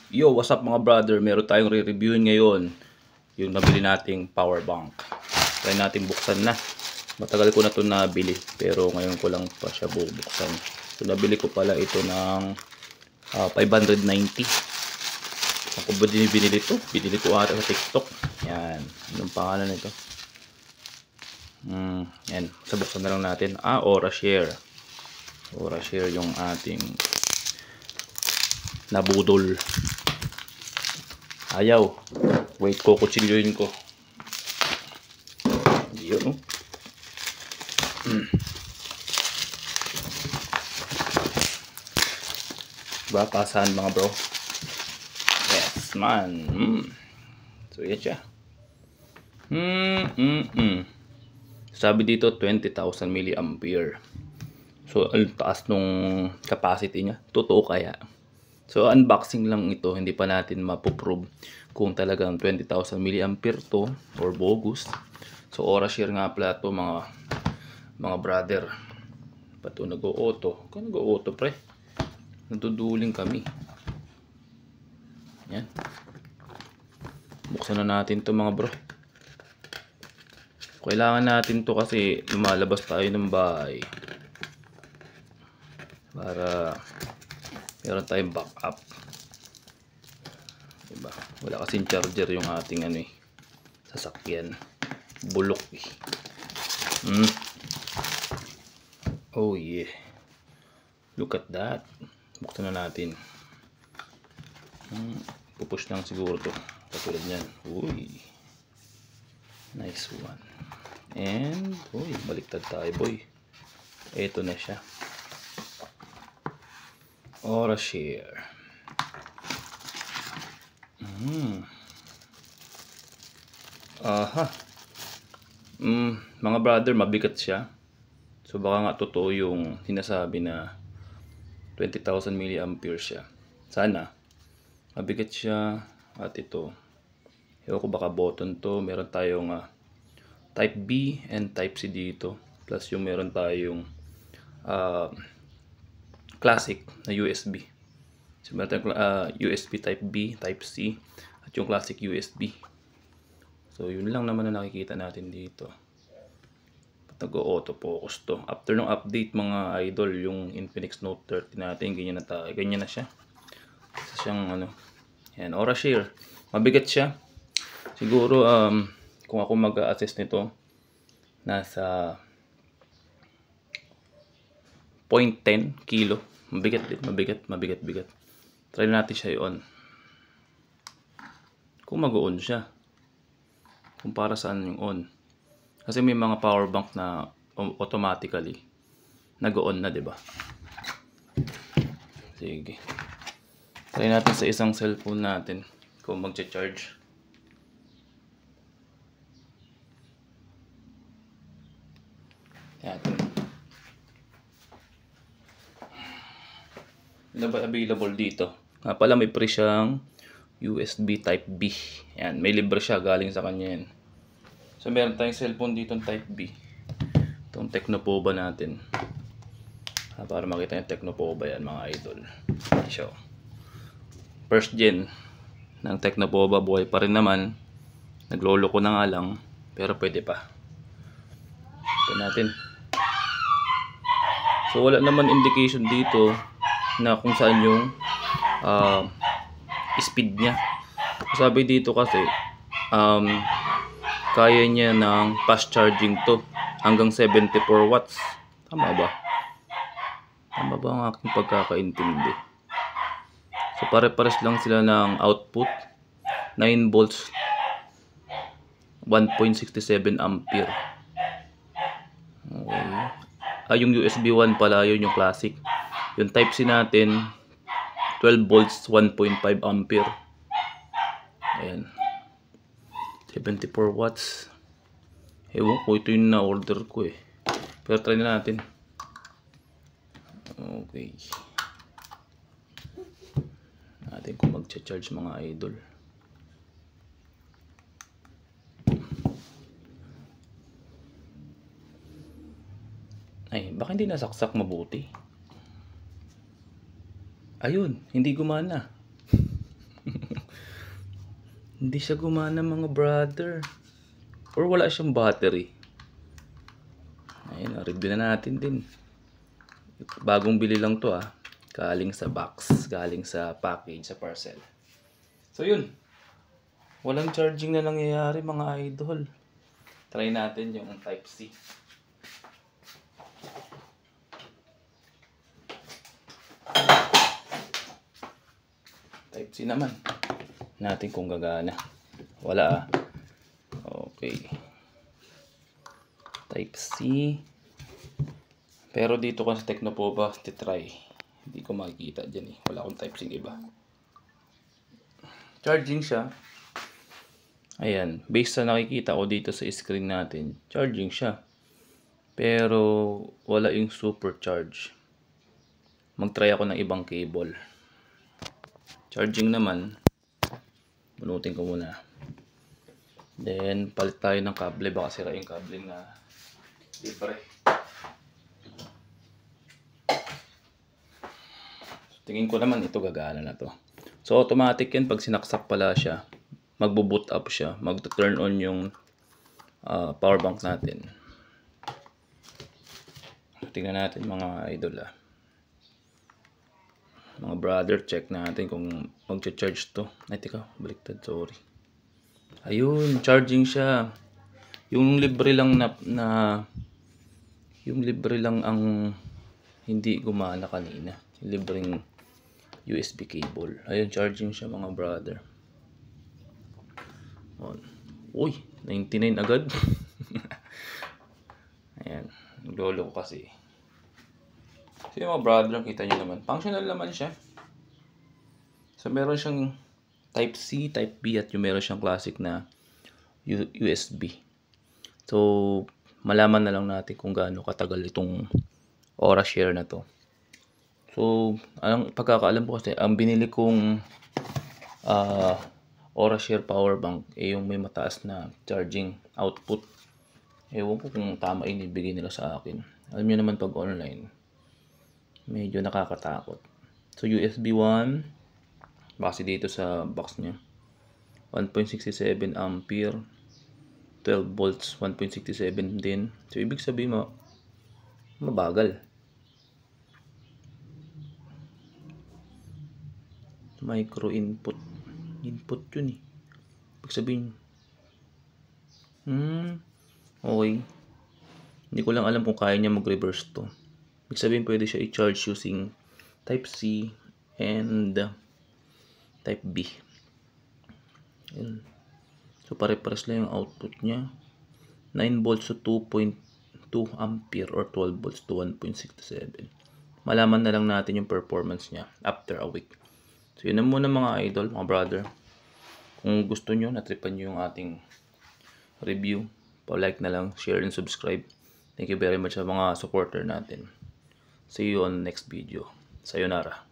Yo, what's up mga brother? Meron tayong re-reviewin ngayon. Yung nabili nating power bank. Try natin buksan na. Matagal ko na ito nabili. Pero ngayon ko lang pa siya bubuksan. So nabili ko pala ito ng 590. Ako ba din binili ito? Binili ko ata sa TikTok. Yan. Anong pangalan nito? Yan. Sa buksan na lang natin. Orashare. Orashare yung ating nabudol. Ayaw. Wait ko, kutsilyoin ko. Yun. Diba? Pasahan mga bro. Yes man. So yan siya. Sabi dito 20,000 mAh. So ang taas nung capacity niya. Totoo kaya? So unboxing lang ito, hindi pa natin mapoprove kung talagang 20,000 mAh to or bogus. So Orashare nga pala to mga brother. Pato nag-o-auto. Kung nag-o-auto pre, naduduling kami. Yan. Buksan na natin to mga bro. Kailangan natin to kasi lumalabas tayo ng bahay. Para meron tayong backup. Diba? Wala kasing charger yung ating sasakyan. Bulok eh. Oh yeah. Look at that. Buksan na natin. Pupush lang siguro to. Katulad nyan. Uy. Nice one. And, uy, baliktad tayo boy. Ito na siya. Orashare. Mga brother, mabigat siya. So baka nga totoo yung sinasabi na 20,000 mAh siya. Sana. Mabigat siya. At ito. Ewan ko baka button to. Meron tayong Type B and Type C dito. Plus yung meron tayong classic na USB. So meron tayong USB Type B, Type C, at yung classic USB. So yun lang naman na nakikita natin dito. Nag-auto focus to. After ng update mga idol, yung Infinix Note 30 natin, ganyan na tayo. Ganyan na siya. Isa siyang yan, Orashare. Mabigat siya. Siguro kung ako mag-assess nito, nasa 0.10 kilo. Mabigat din, mabigat. Try natin siya i-on. Kung mag-on siya. Kung para saan yung on. Kasi may mga power bank na automatically nag-on na, 'di ba? Sige. Try natin sa isang cellphone natin kung magcha-charge. Yan. Ano ba available dito? Nga pala may free siyang USB Type B. Yan, may libre siya galing sa kanya yan. So meron tayong cellphone dito Type B. Itong Tecnopova natin. Para makita yung Tecnopova yan mga idol. So, first gen ng Tecnopova, buhay pa rin naman. Naglolo ko na nga lang, pero pwede pa. Ito natin. So wala naman indication dito na kung saan yung speed niya. Sabi dito kasi kaya niya ng fast charging to hanggang 74 watts. Tama ba? Tama ba ang aking pagkakaintindi? So pare-pares lang sila ng output. 9 volts 1.67 ampere. Okay. Yung USB 1 pala, yun yung classic. Yung Type C natin 12 volts 1.5 ampere. Ayan. 74 watts. Ewan ko, ito yung na-order ko eh. Pero try na natin. Okay. Natin kung mag-charge mga idol. Ay, baka hindi nasaksak mabuti. Ayun, hindi gumana. Hindi siya gumana mga brother. Or wala siyang battery. Ayun, review na natin din. Bagong bili lang to ah. Galing sa box, galing sa package, sa parcel. So yun. Walang charging na nangyayari mga idol. Try natin yung type C. Type C naman. Natin kung gagana. Wala ah. Okay. Type C. Pero dito ko sa Tecnopoba, titry. Hindi ko makikita dyan eh. Wala akong type C iba. Charging siya. Ayan. Based sa nakikita ko dito sa screen natin, charging siya. Pero wala yung supercharge. Mag-try ako ng ibang cable. Charging naman. Bunutin ko muna. Then, palit tayo ng kable. Baka sira yung kable na libre. Tingin ko naman ito gagana na to. So automatic yan pag sinaksak pala siya. Magbo-boot up siya. Mag-turn on yung power bank natin. Tingnan natin mga idol ah. Mga brother, check natin kung mag-charge to. Ay teka, baliktad, sorry. Ayun, charging siya. Yung libre lang yung libre lang ang hindi gumana kanina. Yung libreng USB cable. Ayun, charging siya mga brother. Uy, 99 agad. Ayan, naglolo ko kasi. So yung mga brother, kita nyo naman. Functional naman siya. So meron siyang type C, type B at yung meron siyang classic na USB. So malaman na lang natin kung gaano katagal itong Aura Share na to. So, ang pagkakaalam ko kasi, ang binili kong Aura Share power bank yung may mataas na charging output. Ewan ko kung tama yung ibigay nila sa akin. Alam nyo naman pag online, medyo nakakatakot. So, USB 1, base dito sa box niya. 1.67 ampere, 12 volts, 1.67 din. So, ibig sabihin mabagal. Micro input yun eh. Ibig sabihin okay, hindi ko lang alam kung kaya niya mag-reverse to. Ibig sabihin pwede siya i-charge using type C and type B. Yun. So pare-pares lang yung output niya. 9 volts to 2.2 ampere or 12 volts to 1.67. Malaman na lang natin yung performance niya after a week. So yun na muna mga idol, mga brother. Kung gusto nyo, natripan nyo yung ating review, pa-like na lang, share and subscribe. Thank you very much sa mga supporter natin. See you on next video. Sayonara.